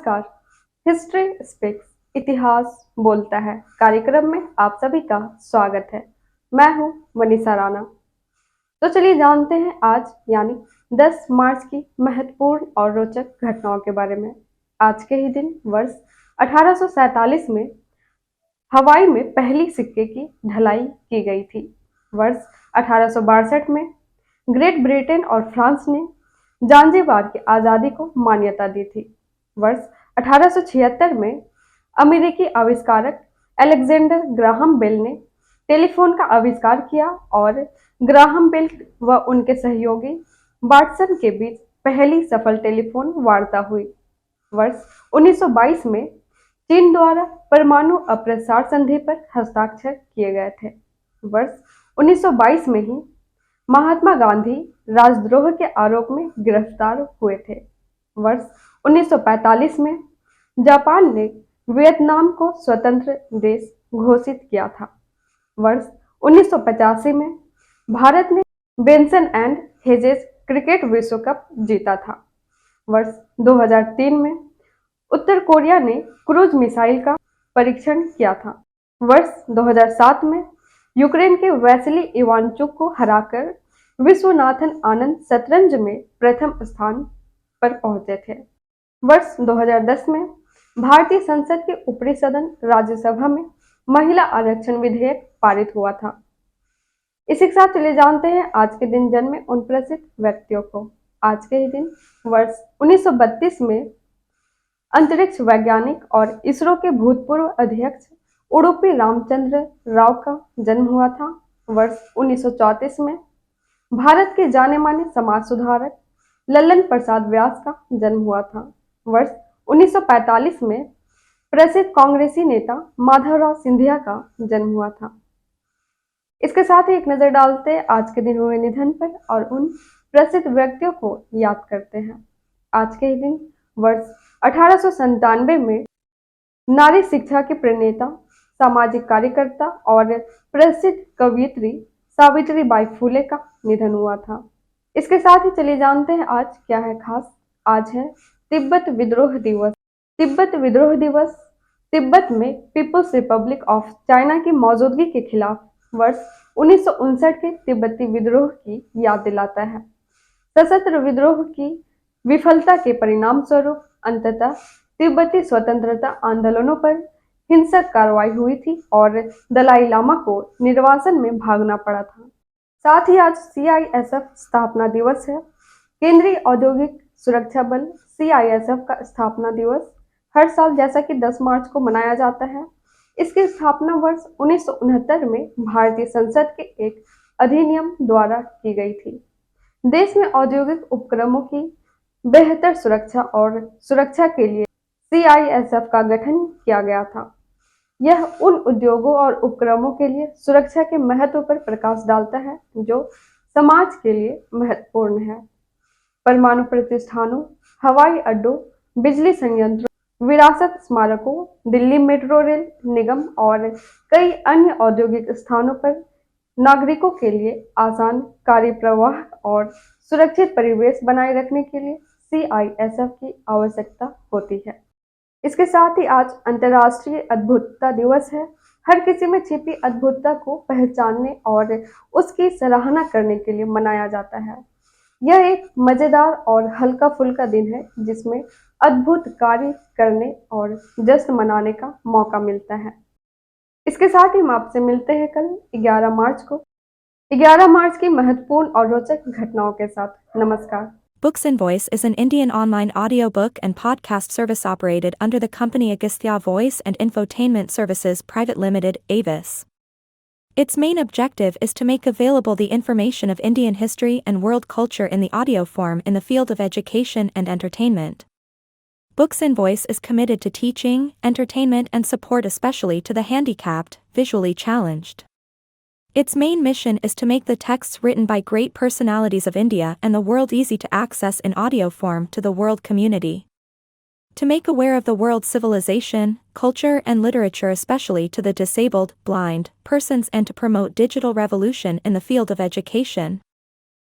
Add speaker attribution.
Speaker 1: नमस्कार। History speaks इतिहास बोलता है कार्यक्रम में आप सभी का स्वागत है। मैं हूं मनीषा राणा। तो चलिए जानते हैं आज यानी 10 मार्च की महत्वपूर्ण और रोचक घटनाओं के बारे में। आज के ही दिन वर्ष 1847 में हवाई में पहली सिक्के की ढलाई की गई थी। वर्ष 1862 में ग्रेट ब्रिटेन और फ्रांस ने जांजिबार की आज़ादी को मान्यता दी थी। वर्ष 1876 में अमेरिकी आविष्कारक अलेक्जेंडर ग्राहम बेल ने टेलीफोन का आविष्कार किया और ग्राहम बेल व उनके सहयोगी वाटसन के बीच पहली सफल टेलीफोन वार्ता हुई। वर्ष 1922 में चीन द्वारा परमाणु अप्रसार संधि पर हस्ताक्षर किए गए थे। वर्ष 1922 में ही महात्मा गांधी राजद्रोह के आरोप में गिरफ्तार हुए थे। वर्ष 1945 में जापान ने वियतनाम को स्वतंत्र देश घोषित किया था। वर्ष 1985 में भारत ने बेंसन एंड हेजेस क्रिकेट विश्व कप जीता था। वर्ष 2003 में उत्तर कोरिया ने क्रूज मिसाइल का परीक्षण किया था। वर्ष 2007 में यूक्रेन के वैसिली इवानचुक को हराकर विश्वनाथन आनंद शतरंज में प्रथम स्थान पर पहुंचे थे। वर्ष 2010 में भारतीय संसद के ऊपरी सदन राज्यसभा में महिला आरक्षण विधेयक पारित हुआ था। इसी के साथ चलिए जानते हैं आज के दिन जन्मे उन प्रसिद्ध व्यक्तियों को। आज के ही दिन वर्ष 1932 में अंतरिक्ष वैज्ञानिक और इसरो के भूतपूर्व अध्यक्ष उडुपी रामचंद्र राव का जन्म हुआ था। वर्ष 1934 में भारत के जाने माने समाज सुधारक लल्लन प्रसाद व्यास का जन्म हुआ था। वर्ष 1945 में प्रसिद्ध कांग्रेसी नेता माधवराव सिंधिया का जन्म हुआ था। इसके साथ ही एक नजर डालते हैं आज के दिन हुए निधन पर और उन प्रसिद्ध व्यक्तियों को याद करते हैं। आज के ही दिन वर्ष 1897 में नारी शिक्षा के प्रणेता, सामाजिक कार्यकर्ता और प्रसिद्ध कवयित्री सावित्रीबाई फुले का निधन हुआ था। इसके साथ ही चलिए जानते हैं आज क्या है खास। आज है तिब्बत विद्रोह दिवस। तिब्बत विद्रोह दिवस तिब्बत में पीपुल्स रिपब्लिक ऑफ चाइना की मौजूदगी के खिलाफ वर्ष 1959 के तिब्बती विद्रोह की याद दिलाता है। सशस्त्र विद्रोह की विफलता के परिणाम स्वरूप अंततः तिब्बती स्वतंत्रता आंदोलनों पर हिंसक कार्रवाई हुई थी और दलाई लामा को निर्वासन में भागना पड़ा था। साथ ही आज CISF स्थापना दिवस है। केंद्रीय औद्योगिक सुरक्षा बल CISF का स्थापना दिवस हर साल जैसा कि 10 मार्च को मनाया जाता है। इसकी स्थापना वर्ष 1969 में भारतीय संसद के एक अधिनियम द्वारा की गई थी। देश में औद्योगिक उपक्रमों की बेहतर सुरक्षा और सुरक्षा के लिए CISF का गठन किया गया था। यह उन उद्योगों और उपक्रमों के लिए सुरक्षा के महत्व पर प्रकाश डालता है जो समाज के लिए महत्वपूर्ण है। परमाणु प्रतिष्ठानों, हवाई अड्डों, बिजली संयंत्रों, विरासत स्मारकों, दिल्ली मेट्रो रेल निगम और कई अन्य औद्योगिक स्थानों पर नागरिकों के लिए आसान कार्य प्रवाह और सुरक्षित परिवेश बनाए रखने के लिए CISF की आवश्यकता होती है। इसके साथ ही आज अंतर्राष्ट्रीय अद्भुतता दिवस है। हर किसी में छिपी अद्भुतता को पहचानने और उसकी सराहना करने के लिए मनाया जाता है। यह एक मजेदार और हल्का फुल्का दिन है जिसमें अद्भुत कार्य करने और जश्न मनाने का मौका मिलता है। इसके साथ ही हम आपसे मिलते हैं कल 11 मार्च को 11 मार्च की महत्वपूर्ण और रोचक घटनाओं के साथ। नमस्कार।
Speaker 2: Books and Voice is an Indian online audiobook and podcast service operated under the company Agastya Voice and Infotainment Services Private Limited, Avis. Its main objective is to make available the information of Indian history and world culture in the audio form in the field of education and entertainment. Books and Voice is committed to teaching, entertainment and support especially to the handicapped, visually challenged. Its main mission is to make the texts written by great personalities of India and the world easy to access in audio form to the world community. To make aware of the world's civilization, culture and literature especially to the disabled, blind, persons and to promote digital revolution in the field of education.